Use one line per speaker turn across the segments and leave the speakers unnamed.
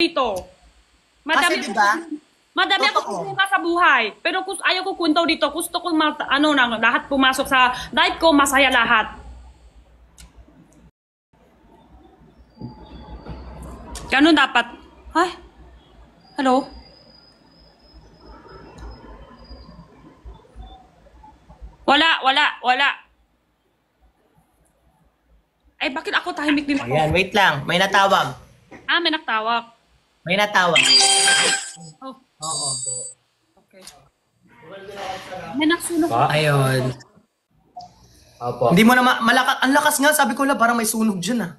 dito. Madami
Kasi diba?
Madami ako problema sa buhay. Pero ayaw ko kwento dito. Gusto ko lahat pumasok sa life ko, masaya lahat. Ganun dapat. Ay? Hello? Wala. Ay, bakit ako tahimik din ako?
Ayan, wait lang. May natawag.
May naktawag.
May natawag.
Oh,
Oo.
okay. May nagsunog.
Ayun.
Opo.
Hindi mo na malakas. Ang lakas nga. Sabi ko lang, parang may sunog dyan ah.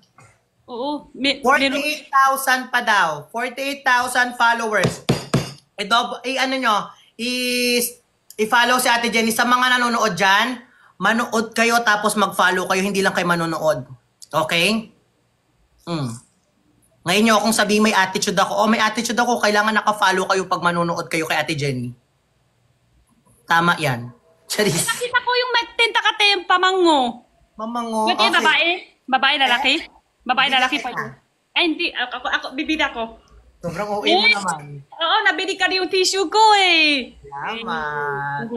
Oo.
48,000 pa daw. 48,000 followers. Ano nyo, i-follow si Ate Jenny. Sa mga nanonood dyan, manood kayo tapos mag-follow kayo. Hindi lang kayo manonood. Okay? Ngayon nyo akong sabihin may attitude ako. May attitude ako. Kailangan naka-follow kayo pag manonood kayo kay Ate Jenny. Tama yan. Charis.
Nakita ko yung magtinta ka tayong pamango.
Mamango.
Okay. Babae? Babae, lalaki? Babae, lalaki pa
Bibili
yun. Ay, hindi. Ako, bibida ko.
Sobrang OA mo naman.
Oo, nabili ka rin yung tissue ko eh.
Salamat.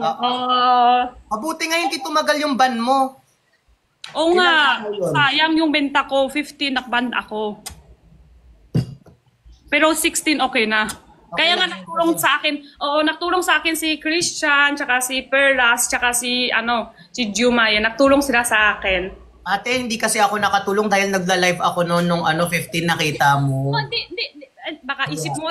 Mabuti
nga hindi tumagal yung ban mo.
Oo nga.
Ilan yun?
Sayang yung benta ko. 15 nakband ako. Pero 16 okay na. Kaya nga nagtulong sa akin, nagtulong sa akin si Christian, tsaka si Perlas, tsaka si Juma, yan. Nagtulong sila sa akin.
Ate, hindi kasi ako nakatulong dahil nagla-live ako noon nung 15 nakita mo.
Hindi. Baka isip mo.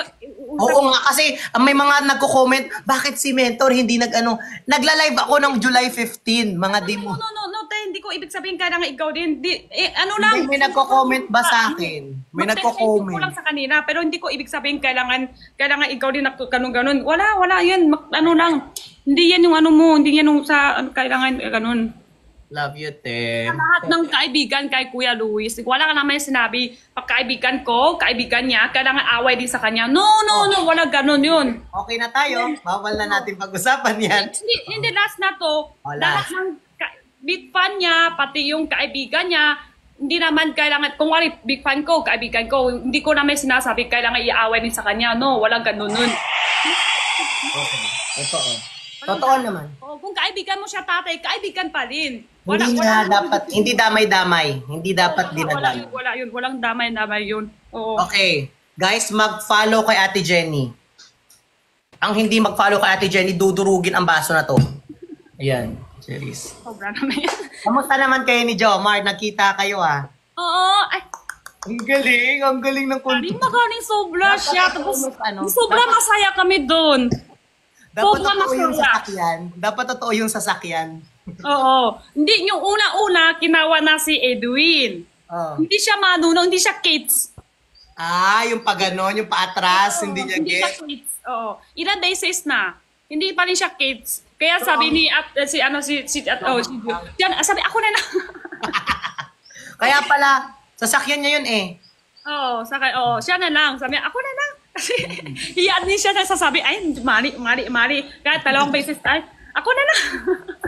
Oo nga, kasi may mga nagko-comment, bakit si Mentor hindi nagla-live ako ng July 15, mga demo.
No, hindi ko ibig sabihin kaya nga ikaw din. Lang.
May nagko-comment ba sa akin? May nagko-comment.
Ko lang sa kanina, pero hindi ko ibig sabihin kailangan ikaw din ganun. Wala yan. Lang. Hindi yan yung mo, hindi yan yung sa kailangan ganun.
Love you, te.
Sa lahat ng kaibigan kay Kuya Luis, wala ka naman sinabi, pagkaibigan ko, kaibigan niya, kailangan away din sa kanya. No, wala ganun yun.
Okay na tayo. Bawal na natin pag-usapan yan.
Hindi last na to. Lahat ng big fan niya, pati yung kaibigan niya, hindi naman kailangan, kung wala big fan ko, kaibigan ko, hindi ko naman sinasabi kailangan iaaway din sa kanya. No, wala ganun nun.
Okay. Totoo naman.
Kung kaibigan mo siya tatay, kaibigan pa rin.
Hindi damay-damay. Hindi dapat dinadamay.
Wala yun. Walang damay-damay yun. Oo.
Okay. Guys, mag-follow kay Ate Jenny. Ang hindi mag-follow kay Ate Jenny, dudurugin ang baso na to. Ayan. Cheers.
Sobra naman yan.
Kamusta naman kayo ni Jomar? Nagkita kayo
Oo. Ay,
ang galing ng content.
magaling sobra siya. Tapos, sobra masaya kami doon.
Dapat totoo yung sasakyan. Dapat totoo yung sasakyan.
Oo. Hindi, yung una-una, kinawa na si Edwin. Hindi siya manuno, hindi siya kids.
Yung paganon, yung paatras, hindi niya
Hindi siya
get.
kids. Oo. Ilan beses na. Hindi pa rin siya kids. Kaya sabi ni sabi ako na.
Kaya pala, sasakyan niya yun eh.
Oo, siya na lang. Sabi ako na lang. Kasi hiyaan din siya nasasabi, ay, mali. Kahit 2 beses, ay, ako na lang.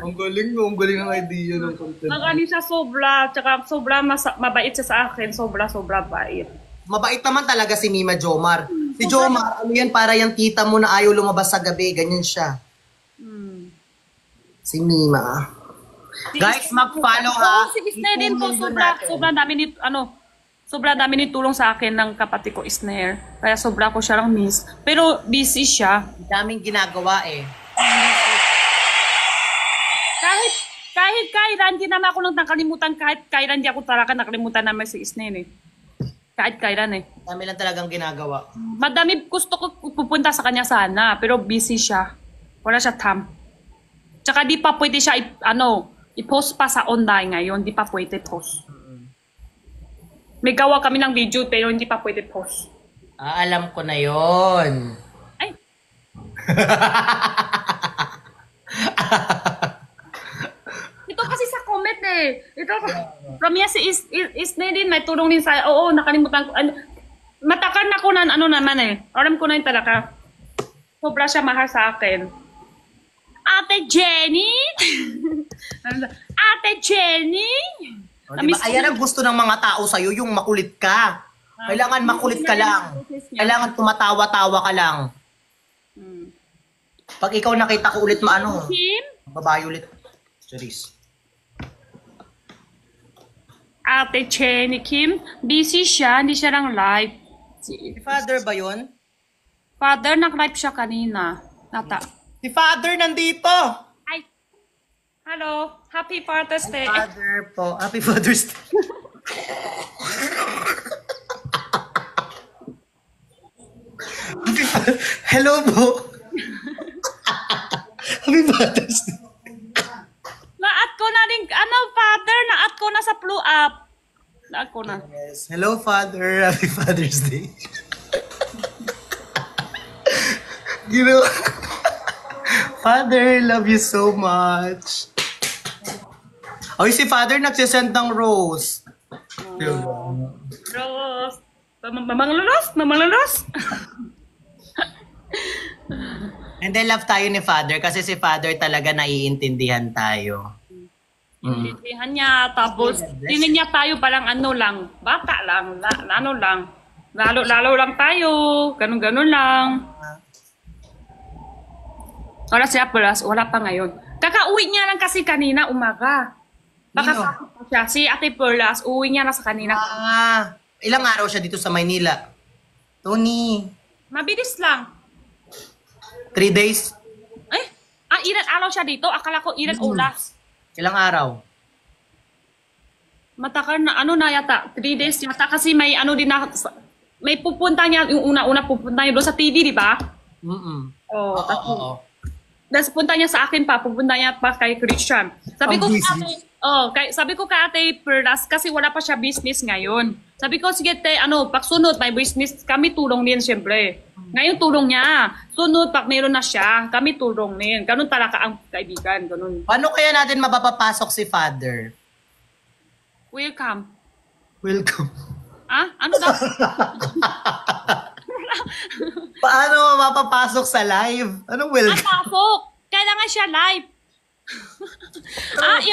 Ang galing ng idea ng content.
Magaling siya sobra, tsaka sobra mabait siya sa akin, sobra bait.
Mabait naman talaga si Mima Jomar. Si Jomar, para yung tita mo na ayaw lumabas sa gabi, ganyan siya. Si Mima. Guys, mag-follow
Si Isner din po, sobrang dami ni tulong sa akin ng kapatid ko, Isner. Kaya sobra ko siya lang miss. Pero busy siya.
Daming ginagawa eh.
Kahit kailan, di naman ako nang nakalimutan, kahit kailan di ako talaga nakalimutan naman si Isner eh. Kahit kailan eh.
Dami lang talagang ginagawa.
Madami gusto ko pupunta sa kanya sana, pero busy siya. Wala siya time. Tsaka di pa pwede siya, i-post pa sa online ngayon, di pa pwede post. May gawa kami ng video pero hindi pa pwede post.
Alam ko na yon.
Ay. Ito kasi sa comment eh. Ito, from yes, is din, may tulong din sa, nakalimutan ko. Matakan na ko na, naman eh. Alam ko na yung talaga. Sobra siya mahal sa akin. Ate Jenny? Ate Jenny?
Diba? Ayan ang gusto ng mga tao sa'yo, yung makulit ka. Kailangan makulit ka lang. Kailangan tumatawa-tawa ka lang.
Hmm.
Pag ikaw nakita ko ulit maano,
Kim?
babae ulit. Charis.
Ate Jenny Kim, busy siya, hindi siya lang live.
Si Father ba yun?
Father, nag-live siya kanina. Nata.
Si Father nandito!
Ay! Hello! Happy Father's Day!
Father po. Happy Father's Day. Hello po. Happy Father's Day.
Na-add ko na rin, Father, na-add ko na sa Blue App. Na-add ko na.
Yes. Hello, Father. Happy Father's Day. You know, Father, love you so much. Oy, si Father nagsisend ng rose.
Rose. Mamanglulos? Mamanglulos?
And then love tayo ni Father kasi si Father talaga naiintindihan tayo.
Intindihan niya, tapos tingin niya tayo parang ano lang, bata lang, ano lang. Lalo lang tayo, ganun lang. Wala siya plus, wala pa ngayon. Kakauwi niya lang kasi kanina umaga. Baka
Nino?
sakit pa siya. Si Ate Perlas, uwi niya na sa kanina.
Ilang araw siya dito sa Maynila? Tony,
Mabilis lang.
3 days?
Ilan araw siya dito? Akala ko ilan oras.
Ilang araw?
Matakar na ano na yata, 3 days yata kasi may ano din na, may pupunta niya, yung una pupunta niya doon sa TV, di ba? Oo.
Oo.
Tapos punta niya sa akin pa, pupunta niya pa kay Christian. Sabi
Ang
ko
busy.
sabi ko kay Ate Perlas kasi wala pa siya business ngayon. Sabi ko, sige te, pagsunod may business, kami tulong din siyempre. Ngayon tulong niya. Sunod, pag meron na siya, kami tulong din. Ganun talaga ang kaibigan, ganun.
Paano kaya natin mapapapasok si Father?
Welcome.
Welcome.
Ano daw?
Paano mapapasok sa live? Anong welcome?
Pasok! Kailangan siya live.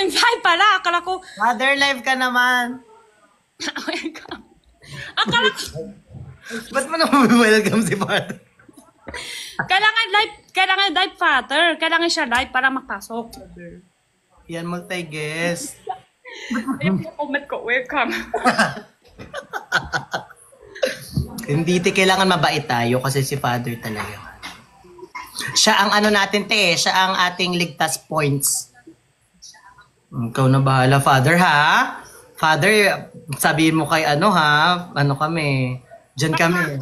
Yung live pala. Akala ko,
Father, live ka naman.
welcome. Akala ko,
Ba't mo naman welcome si Father?
kailangan live, Father. Kailangan siya live para makasok.
Yan, multi-guest.
Ayun yung comment ko, welcome.
Hindi, kailangan mabait tayo kasi si Father talaga. Siya ang ano natin, siya ang ating ligtas points. Ikaw na bahala, Father, ha? Father, sabihin mo kay kami, dyan kami.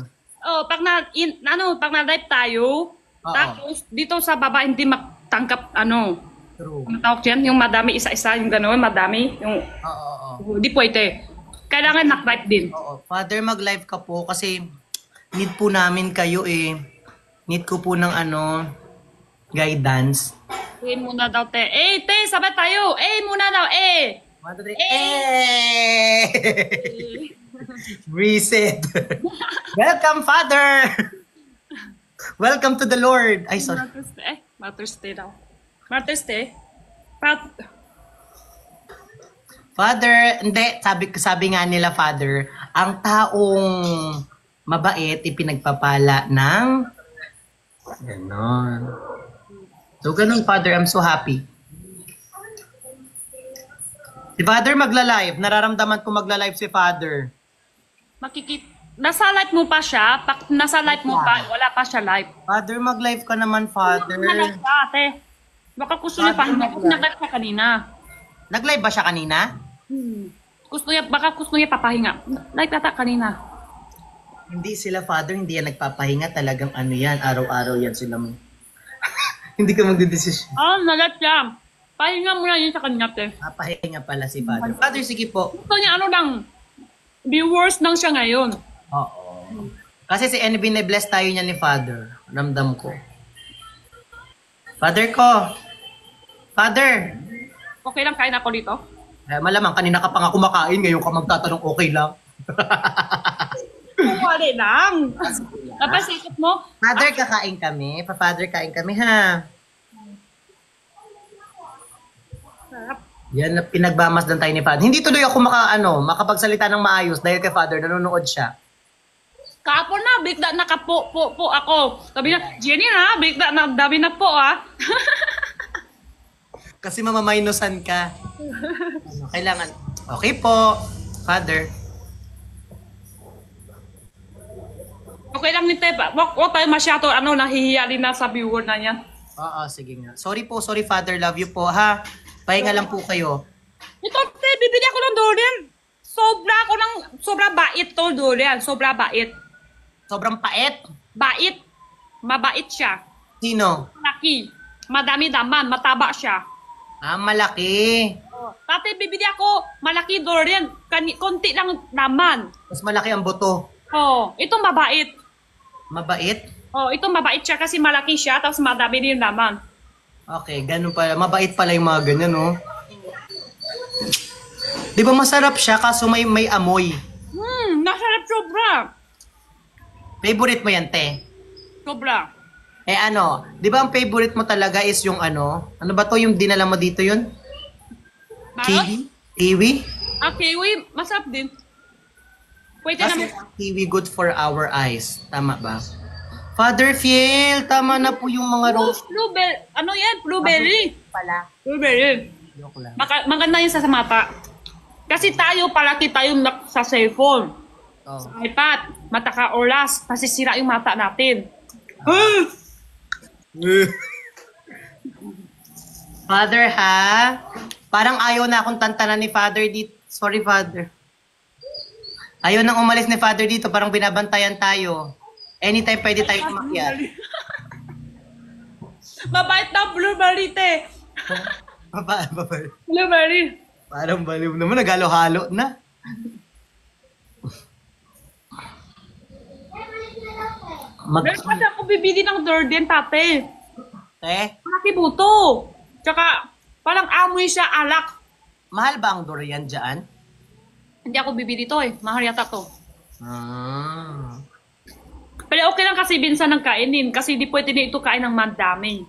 Pag na-live tayo, tapos dito sa baba hindi matangkap,
True.
ano tawag yan? Yung madami, isa-isa, yung gano'n, madami. Yung,
Oo.
hindi pwede. Kailangan na-live din.
Oo. Father, mag-live ka po kasi need po namin kayo Need ko po ng guidance.
Muna daw, te. Te, sabay tayo. Muna daw,
Reset. Welcome, Father. Welcome to the Lord. Ay, sorry.
Mother's Day daw. Mother's Day?
Father, hindi. Sabi nga nila, Father, ang taong mabait ipinagpapala ng ganon. So, ganon, Father. I'm so happy. Si Father magla-live. Nararamdaman ko magla-live si Father.
Nasa live mo pa siya? Nasa live mo pa, wala pa siya live.
Father, mag-live ka naman, Father.
Nag-live ka, ate. Baka gusto niya pa. Nag-live ka kanina.
Nag-live ba siya kanina?
Baka gusto niya papahinga. Live ata kanina.
Hindi sila, Father. Hindi yan nagpapahinga. Talagang yan. Araw-araw yan sila. Hindi ka magdidesisyon.
Nag-live siya. Pahinga muna yun sa kanya, te.
Pahinga pala si Father. Father, sige po.
Gusto niya lang. Viewers lang siya ngayon.
Oo. Kasi si NB na-bless tayo niya ni Father. Ramdam ko. Father ko. Father.
Okay lang kain ako dito?
Malamang kanina ka pa nga kumakain. Ngayon ka magtatanong okay lang.
Wala lang. Tapos isip mo,
Father, kakain kami. Pa-Father, kain kami, ha?
sarap.
Yan, pinagbamasdan tayo ni Father. Hindi tuloy ako makapagsalita ng maayos dahil kay Father, nanonood siya.
Kahapon na, bigla nakapo ako. Sabi niya, Jenny na, bigla na, dami na po ah.
Kasi mamamainusan ka. Kailangan. Okay po, Father.
Okay lang nito, wag tayo masyado, nahihiya din na sa viewer na yan.
Oo, sige nga. Sorry po, sorry Father, love you po ha. Pahinga lang po kayo.
Ito, te, bibili ako ng durian. Sobra bait to durian, sobra bait.
Sobrang pait.
Bait. Mabait siya.
Sino?
Malaki. Madami daman, mataba siya.
Ah, malaki.
Tate, bibili ako malaki durian. Konti lang naman.
Mas malaki ang buto.
Oh, ito mabait.
Mabait?
Oh, ito mabait siya kasi malaki siya tapos madami din naman.
Okay, ganun pala. Mabait pala yung mga ganyan, no? Di ba masarap siya kaso may amoy?
Nasarap sobra.
Favorite mo yan, te?
Sobra.
Eh ano, di ba ang favorite mo talaga is yung ano? Ano ba to yung dinala mo dito yun? Kiwi? Kiwi?
Ah, kiwi, masarap din. Pwede
Kasi
naman.
ang kiwi good for our eyes. Tama ba? Father Fiel, tama na po yung mga rose.
Blueberry. Ano yan? Blueberry.
Pala.
Blueberry.
Joke lang.
Maganda yun sa mata. Kasi tayo, palagi tayong sa cellphone.
Oh.
Sa iPad. Mata ka oras. Kasi sira yung mata natin.
Father ha? Parang ayaw na akong tantanan ni Father dito. Sorry, Father. Ayaw nang umalis ni Father dito. Parang binabantayan tayo. Anytime pwede tayo umakyat.
Mabait na blueberry, te.
Baba.
Blueberry.
Parang baliw naman. Nagalo-halo na.
Meron kasi ako bibili ng durian, tate. Malaki buto. Tsaka, parang amoy siya, alak.
Mahal ba ang durian dyan?
Hindi ako bibili to eh. Mahal yata to.
Ah.
Pero okay lang kasi binsan ng kainin. Kasi di pwede na ito kain ng madami.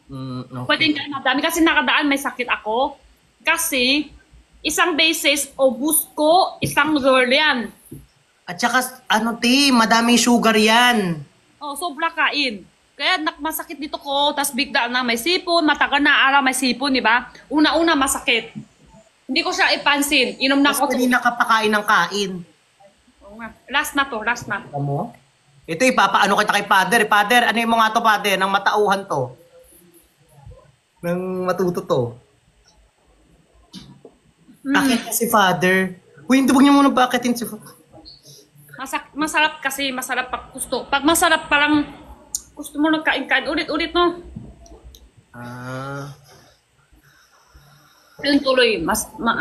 Okay.
Pwede kain madami. Kasi nakadaan may sakit ako. Kasi, isang beses, obus ko, isang durian.
At saka, ano ti, madaming sugar yan.
Oh, sobra kain. Kaya masakit dito ko, tas bigla na may sipon, matagal na araw may sipon, di ba? Una-una masakit. Hindi ko siya ipansin. Inom na
Mas
ako.
hindi nakapakain ng kain.
Oo nga. Last na to, last na.
Alam mo? Ito, ipapaano kita kay Father. Father, ano yung mga to, Father? Nang matauhan to. Nang matuto to. Akit si Father. Uy, hindi, huwag niyo muna pakitin si Father.
Masarap kasi, masarap pag gusto. Pag masarap parang gusto mo nagkain-kain ulit-ulit, no?
Ah.
Yun tuloy,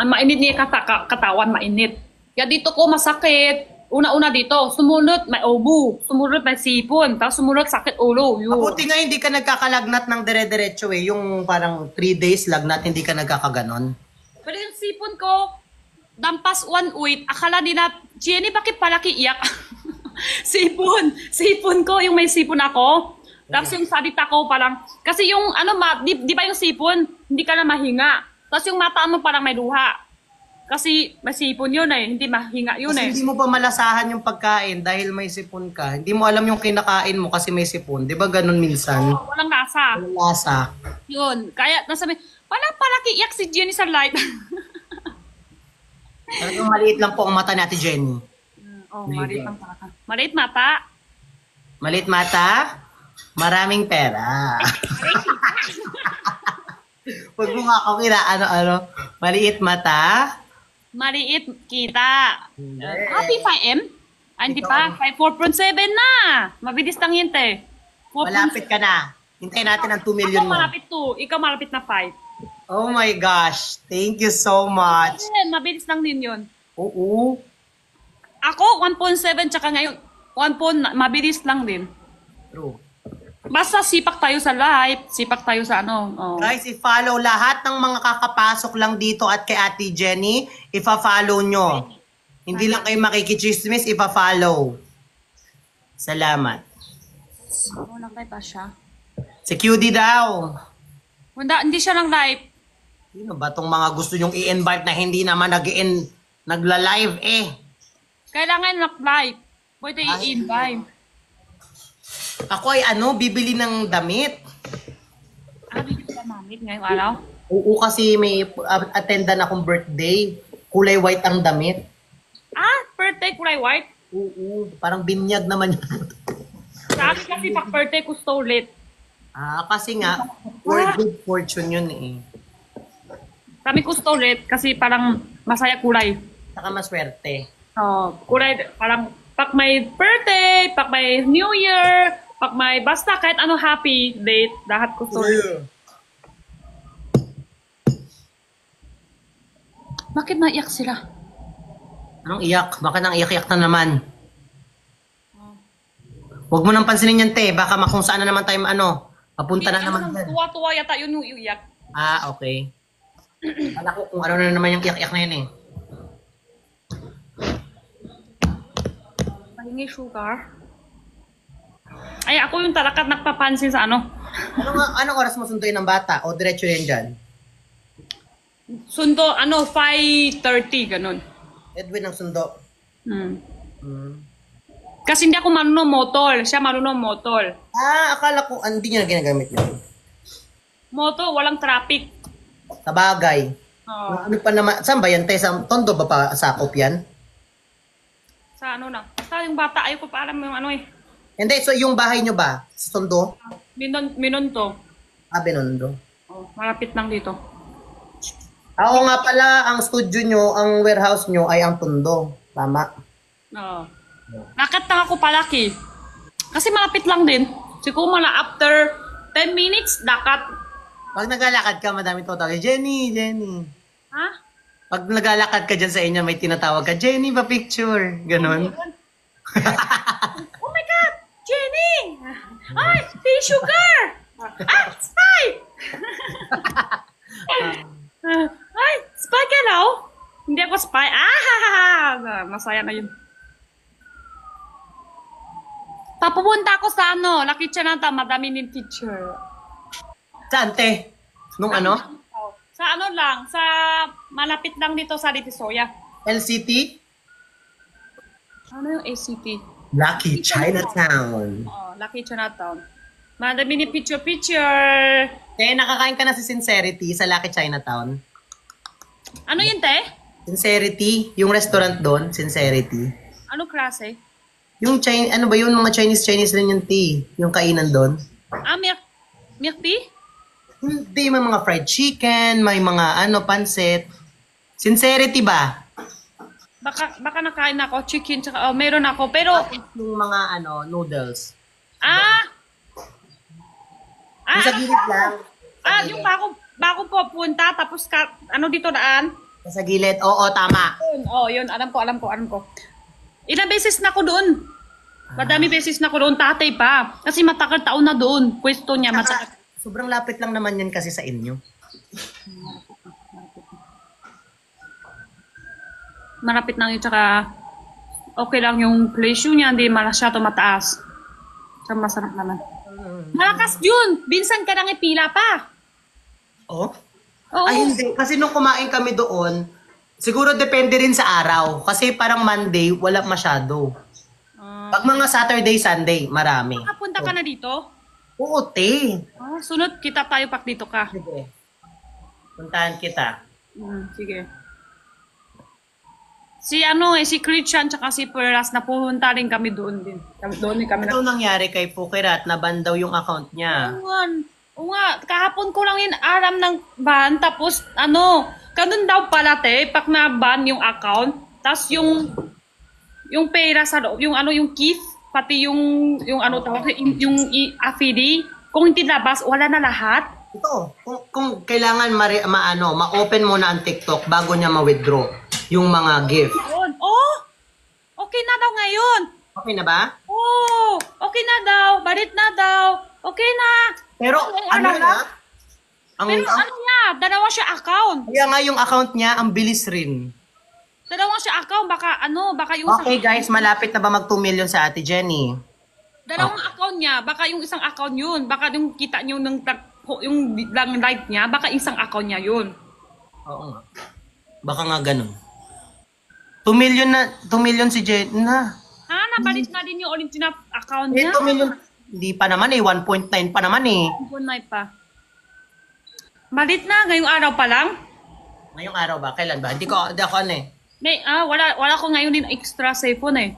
mainit niya katawan, mainit. Kaya dito ko masakit. Una-una dito, sumunod may ubo, sumunod may sipon, tapos sumunod sakit ulo. Yun.
Mabuti nga hindi ka nagkakalagnat ng dire-diretso eh. Yung parang 3 days lagnat, hindi ka nagkakaganon.
Pero yung sipon ko, dampas 1 week, akala nila, Jenny, bakit palaki iyak? Sipon ko, yung may sipon ako. Tapos yung salita ko parang, kasi yung di ba yung sipon, hindi ka na mahinga. Tapos yung mata mo parang may luha. Kasi may sipon yun eh, hindi mahinga yun
Kasi
eh.
hindi mo pa malasahan yung pagkain dahil may sipon ka. Hindi mo alam yung kinakain mo kasi may sipon. Di ba ganun minsan?
Oh, walang lasa.
Walang lasa.
Yun, kaya nasabi, parang palaki iyak si Jenny sa light.
Talagang maliit lang po ang mata ni Ate Jenny.
Oh, maliit ang mata. Maliit mata.
Maliit mata, maraming pera. Pag mo nga ako ano, maliit mata.
Maliit kita. Happy 5M? Ah, hindi pa. 4.7 na. Mabilis lang yun, te. 4.7.
Malapit ka na. Hintayin natin ang 2 million
Ako
mo.
malapit 2. Ikaw malapit na 5.
Oh my gosh. Thank you so much.
Mabilis lang din yun.
Oo.
Ako, 1.7 tsaka ngayon, 1. Mabilis lang din.
True.
Basta sipak tayo sa live, sipak tayo sa ano. Oh.
Guys, i-follow lahat ng mga kakapasok lang dito at kay Ate Jenny. Ipa-follow nyo. Hindi lang kayo makikichismis, ipa-follow. Salamat.
Ano lang live ba siya?
Si QD daw.
Hindi siya lang live.
Sino ba tong mga gusto nyong i-invite na hindi naman nagla-live eh?
Kailangan live. Pwede i-invite.
Ako ay bibili ng damit.
Bibili ka namin ngayong araw?
Oo, kasi may attendan akong birthday. Kulay white ang damit.
Birthday kulay white?
Oo, parang binyag naman yun.
Sa akin kasi pag birthday gusto ulit.
Kasi nga, for good fortune yun eh.
Kami gusto ulit kasi parang masaya kulay.
Saka maswerte.
Kulay, parang pag may birthday, pag may New Year, pag may basta kahit ano happy date, lahat gusto ulit. Bakit naiyak sila?
Anong iyak? Bakit nang iyak-iyak na naman? Huwag mo nang pansinin yan, te. Baka kung saan na naman tayo, papunta na naman dyan.
Tuwa-tuwa yata yun yung iyak.
Okay. Kala ko kung ano na naman yung iyak-iyak na yun eh.
Pahingi sugar. Ay, ako yung talakat nagpapansin sa
Anong oras mo sunduin ng bata? O diretso yan dyan?
Sundo, 5:30, ganun.
Edwin ang sundo.
Kasi hindi ako marunong motor. Siya marunong motor.
Akala ko, hindi niya na ginagamit yun.
Motor, walang traffic.
Sa bagay. Ano pa naman, saan ba yan, te? Sa Tondo ba pa sakop yan?
Sa lang. Basta yung bata, ayoko pa alam yung
Hindi, so yung bahay nyo ba? Sa Tondo?
Minonto.
Binondo.
Malapit lang dito.
Oo nga pala, ang studio nyo, ang warehouse nyo ay ang Tondo. Tama.
Lakad lang ako palaki. Kasi malapit lang din. Siguro after 10 minutes, lakad.
Pag naglalakad ka, madami tawag. Jenny.
Ha?
Pag naglalakad ka dyan sa inyo, may tinatawag ka, Jenny, pa-picture. Ganon.
Oh my God! Jenny! Ay! Hey, sugar! Spy! Ay! Spy ka raw? Hindi ako spy. Masaya na yun. Papupunta ako sa Lucky Chinatown, madami ng teacher.
Saan, te? Nung
Sa lang, sa malapit lang dito sa Divisoria.
LCT?
Ano yung ACT?
Lucky Chinatown.
Lucky Chinatown. Madami ni picture.
Nakakain ka na sa Sincerity sa Lucky Chinatown?
Ano yun, te?
Sincerity, yung restaurant doon, Sincerity.
Ano klase?
Yung ano ba yun, mga Chinese rin yung tea, yung kainan doon.
Milk tea?
Hindi, may mga fried chicken, may mga pansit. Sincerity ba?
Baka nakain ako, chicken, tsaka, meron ako, pero...
Yung mga, noodles. Yung sa gilid lang.
Yung bago po punta, tapos dito daan?
Sa gilid, oo, tama.
Yun, alam ko. Ilang beses na ako doon. Madami beses na ako doon, tatay pa. Kasi matagal taon na doon. Pwesto niya, matagal.
Sobrang lapit lang naman yan kasi sa inyo.
Malapit lang yun, tsaka okay lang yung place niya, hindi masyado mataas. Tsaka masarap naman. Malakas yun! Binsan ka nang ipila pa.
Oh?
Oo.
Ay, hindi. Kasi nung kumain kami doon, siguro depende rin sa araw. Kasi parang Monday, wala masyado. Pag mga Saturday, Sunday, marami.
Nakapunta ka na dito?
Oo, te.
Sunod kita tayo pag dito ka.
Sige. Puntahan kita.
Sige. Si Christian tsaka si Peras, napupunta rin kami doon din. Doon din kami.
Ano nangyari kay Pukirat? Naban daw yung account niya.
Oo nga, kahapon ko lang yun aram ng ban, tapos ganun daw pala te, pag na-ban yung account, tapos yung pera sa yung KIF, pati yung affidavit, kung hindi labas, wala na lahat.
Ito, kung kailangan ma-open muna ang TikTok bago niya ma-withdraw yung mga gift.
Okay na daw ngayon.
Okay na ba?
Okay na daw, balit na daw, okay na.
Pero ano
niya, dalawa siya account.
Kaya nga yung account niya, ang bilis rin.
Dalawa siya account, baka yung
Okay guys, malapit na ba mag 2 million sa Ate Jenny?
dalawang account niya, baka yung isang account yun, baka yung kita niyo yung live niya, baka isang account niya yun.
Oo nga. Baka nga ganun. 2 million si Jenny na.
nabalik na din yung original account niya.
Ito million. Hindi pa naman eh. 1.9 pa naman eh.
Bunay pa. Balik na, ngayong araw pa lang.
Ngayong araw ba? Kailan ba? Hindi ako ano eh.
May, wala ko ngayon din extra cellphone eh.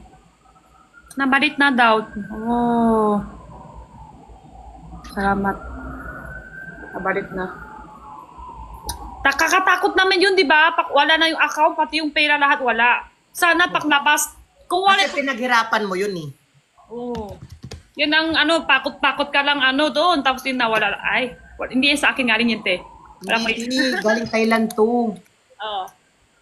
Nabalik na daw. Oh. Salamat. Nabalik na. Kakatakot naman yun, di ba? Wala na yung account, pati yung pera lahat wala. Sana paglabas. Kung wala...
Kasi pinaghirapan mo yun eh.
Oh. Yan ang pakot-pakot ka lang doon. Tapos din nawala. Ay, hindi yan sa akin galing yun, te.
Hindi, galing Thailand to.
Oh.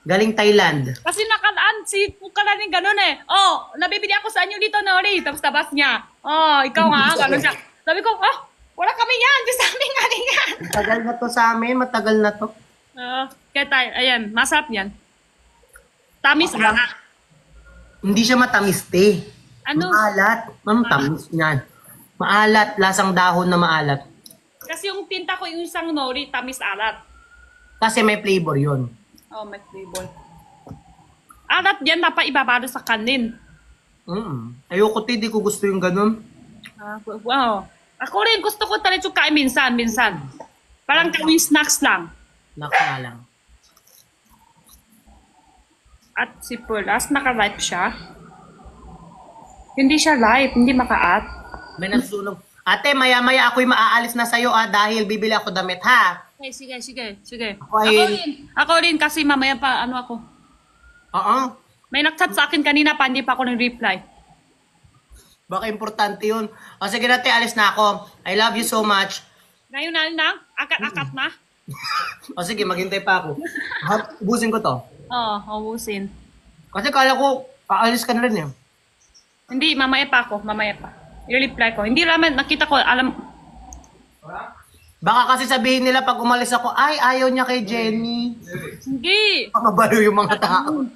Galing Thailand.
Kasi nakalaan, si Pukalaning ganun eh. Oh, nabibili ako sa inyo dito, Nori. Tapos tabas niya. Oh, ikaw nga, ganun siya. Sabi ko, wala kami yan. Di sa amin galing yan.
Matagal na to sa amin, matagal na to.
Kaya tayo, ayan, masarap yan. Tamis alat.
Hindi siya matamis, te.
Ano?
Maalat. Tamis niyan. Maalat, lasang dahon na maalat.
Kasi yung tinta ko yung isang Nori, tamis alat.
Kasi may flavor yun.
Oh, may flavor. Alat yan, dapat ibabado sa kanin.
Ayoko, te, di ko gusto yung ganun.
Wow. Ako rin, gusto ko talaga yung kain minsan. Parang kawing snacks lang.
Nakala lang.
At si Perlas, naka-live siya. Hindi siya live, hindi maka-at.
May nasusunog. Ate, maya-maya ako'y maaalis na sa'yo dahil bibili ako damit, ha?
Okay, sige.
Okay.
Ako rin kasi mamaya pa, ako.
Oo.
May nag-chat sa akin kanina pa, hindi pa ako nag-reply.
Baka importante yun. O sige na, te, alis na ako. I love you so much.
Ngayon na, akat-akat na.
O sige, maghintay pa ako. Ubusin ko to.
Oo, ubusin.
Kasi kala ko, aalis ka na rin eh.
Hindi, mamaya pa. I-reply ko. Hindi naman, nakita ko, alam...
Baka kasi sabihin nila pag umalis ako, ay, ayaw niya kay Jenny.
Hindi.
Makabalo yung mga tao.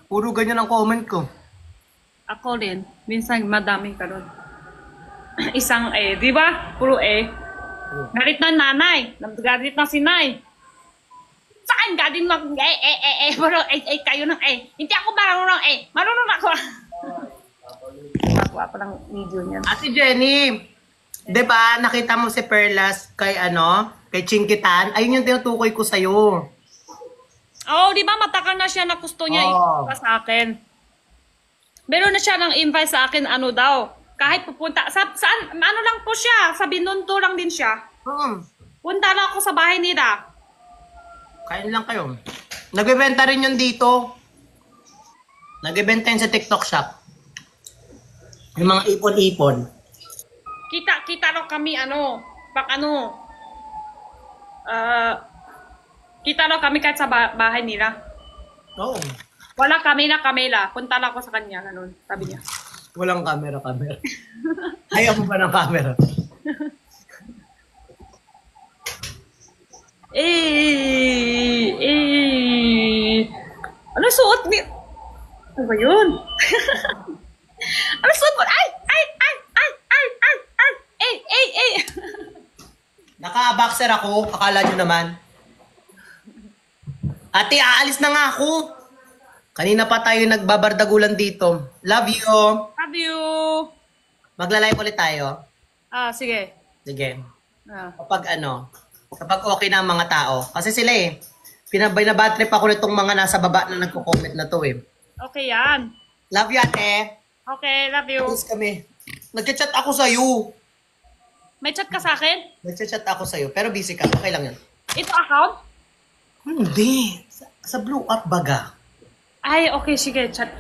Puro ganyan ang comment ko.
Ako rin. Minsan madaming karon. Isang di ba? Puro Galit na nanay. Galit na si nay. Saan galing mag pero kayo ng Hindi ako marunong Marunong ako. Nakuha pa lang video niya.
Ate Jenny, di ba nakita mo si Perlas kay kay Chinkitan? Ayun yung tinutukoy ko sa'yo.
Oh, di ba matagal na siya na gusto niya i-invite sa akin. Meron na siya ng invite sa akin daw. Kahit pupunta saan lang po siya, sa Binunto lang din siya. Punta lang ako sa bahay nila.
Kain lang kayo. Nagbebenta rin yun dito. Nagbebenta yun sa TikTok shop. Yung mga ipon-ipon.
Kita lang kami kita lang kami kahit sa bahay nila.
Oo.
Wala kami na Camila. Punta lang ako sa kanya. Ganun, sabi niya.
Walang camera. Ayaw mo ba ng camera?
Ano suot ni... Ano ba yun? Ano suot mo? Ay!
Naka-boxer ako. Akala nyo naman. Ate, aalis na nga ako. Kanina pa tayo nagbabardagulan dito. Love you.
Love you.
Magla-live ulit tayo.
Sige.
Sige. Kapag okay na ang mga tao. Kasi sila binabatrip ako nitong mga nasa baba na nagko-comment na to
Okay yan.
Love you, ate.
Okay, love you.
Please kami. Nag-chat ako sa'yo.
May chat ka sa akin?
Nag-chat ako sa'yo. Pero busy ka. Okay lang yan.
Ito account?
Hindi. Sa Blue Up baga.
Ay, okay. Sige, chat.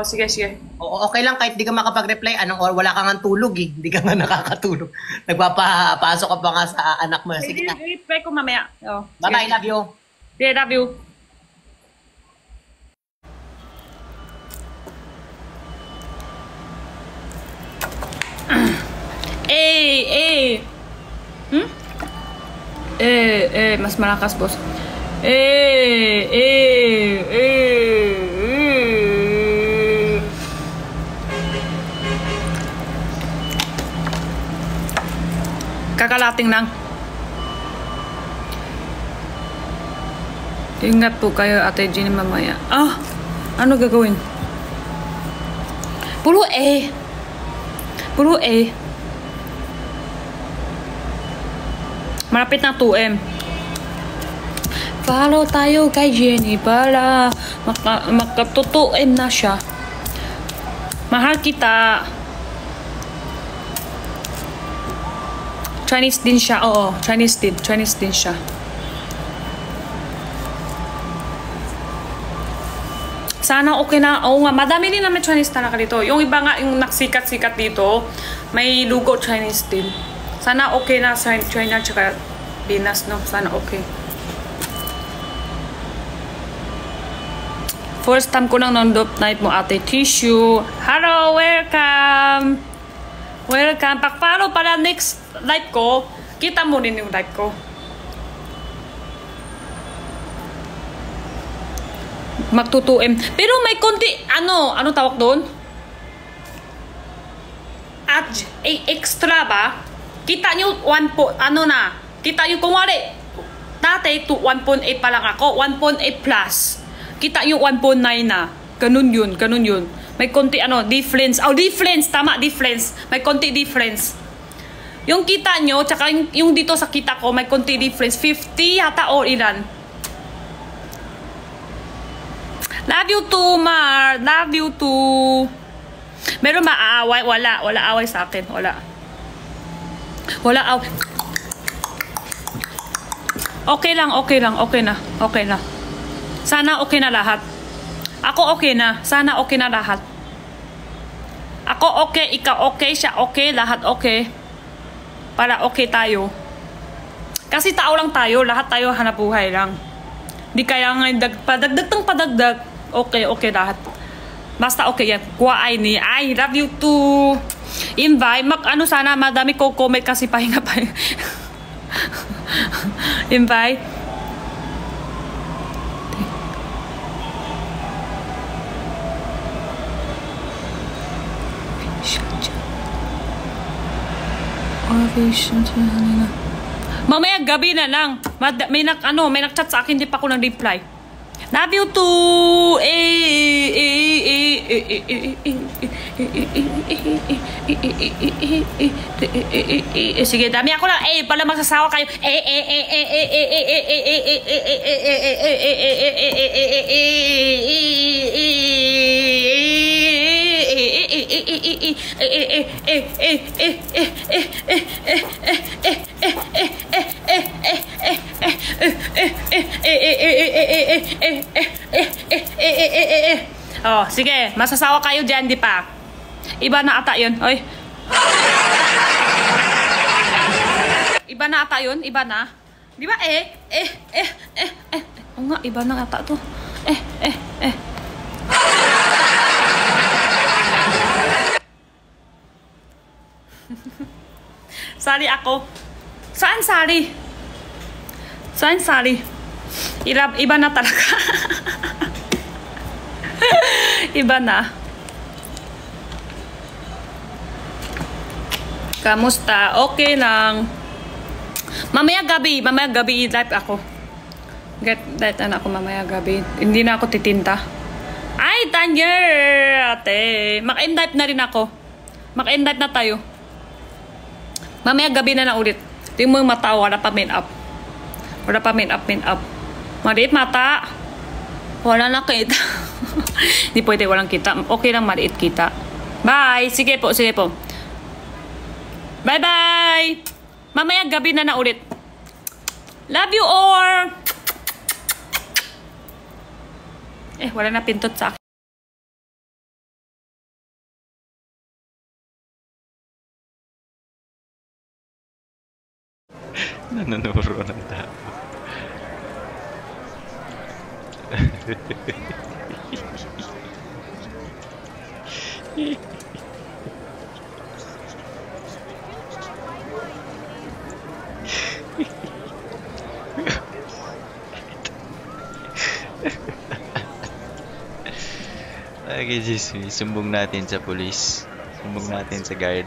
Sige.
Oo, okay lang kahit di ka makapag-reply. Wala ka nga tulog Hindi ka nga nakakatulog. Nagpapasok ka pa nga sa anak mo. Sige na.
I-reply ko mamaya.
Bye-bye, love you.
Yeah, love you. Mas malakas, boss. Kakalating lang. Ingat po kayo, Ate Jenny, mamaya. Ah! Ano gagawin? Puro A. Puro A. Malapit na 2M. Follow tayo kay Jenny para makatutuin na siya. Mahal kita. Chinese din siya. Oo, Chinese din siya. Sana okay na. Oo nga, madami din naman Chinese talaga dito. Yung iba nga, yung naksikat-sikat dito, may lugo Chinese din. Sana okay na sa China tsaka Pinas, no? Sana okay. First time ko nang nondop night mo, Ate Tissue. Hello, welcome! Welcome. Pag-follow para next live ko, kita mo din yung live ko. Magtutuim. Pero may konti, ano tawag doon? At extra ba? Kita nyo, kita nyo, kung wari, dati, 1.8 pa lang ako, 1.8 plus. Kita nyo, 1.9 na. Ganun yun. May konti, difference. Difference, tama, difference. May konti difference. Yung kita nyo, tsaka yung dito sa kita ko, may konti difference. 50 yata o ilan. Love you too, Mar. Love you too. Meron maaaway? Wala away sa akin. Wala away. Okay na. Sana okay na lahat. Ako okay na. Sana okay na lahat. Ako okay, ikaw okay, siya okay, lahat okay. Para okay tayo. Kasi tao lang tayo, lahat tayo hanap buhay lang. Di kaya nga padagdag. Okay lahat. Basta okay yan. Kuha ay ni. I love you too. Invite. Sana madami ko comment kasi pahinga. Invite. Mamaya gabi na lang. May nag-chat sa akin, di pa ako nag-reply. Love you too. Sige, dami ako lang. Pala magsasawa kayo. Oh, sige, masasawa kayo dyan, di pa? Iba na ata yun. Oy. Iba na ata yun, iba na. Di ba O nga, iba na ata to. Sali ako. Saan sali? Iba na talaga. Iba na. Kamusta? Okay lang. Mamaya gabi live ako. Get that ako mamaya gabi. Hindi na ako titinta. Ay, Tanyer! Ate. Maka-end-live na rin ako. Maka-end-live na tayo. Mamaya gabi na ulit. Tingnan mo yung mata, wala pa main up. Maliit mata. Wala na kita. Hindi pwede walang kita. Okay lang maliit kita. Bye! Sige po. Bye-bye! Mamaya gabi na ulit. Love you all! Wala na pintot sa akin.
Nanunuro ng tao. Okay, Jisoo, sumbong natin sa police. Sumbong natin sa guard.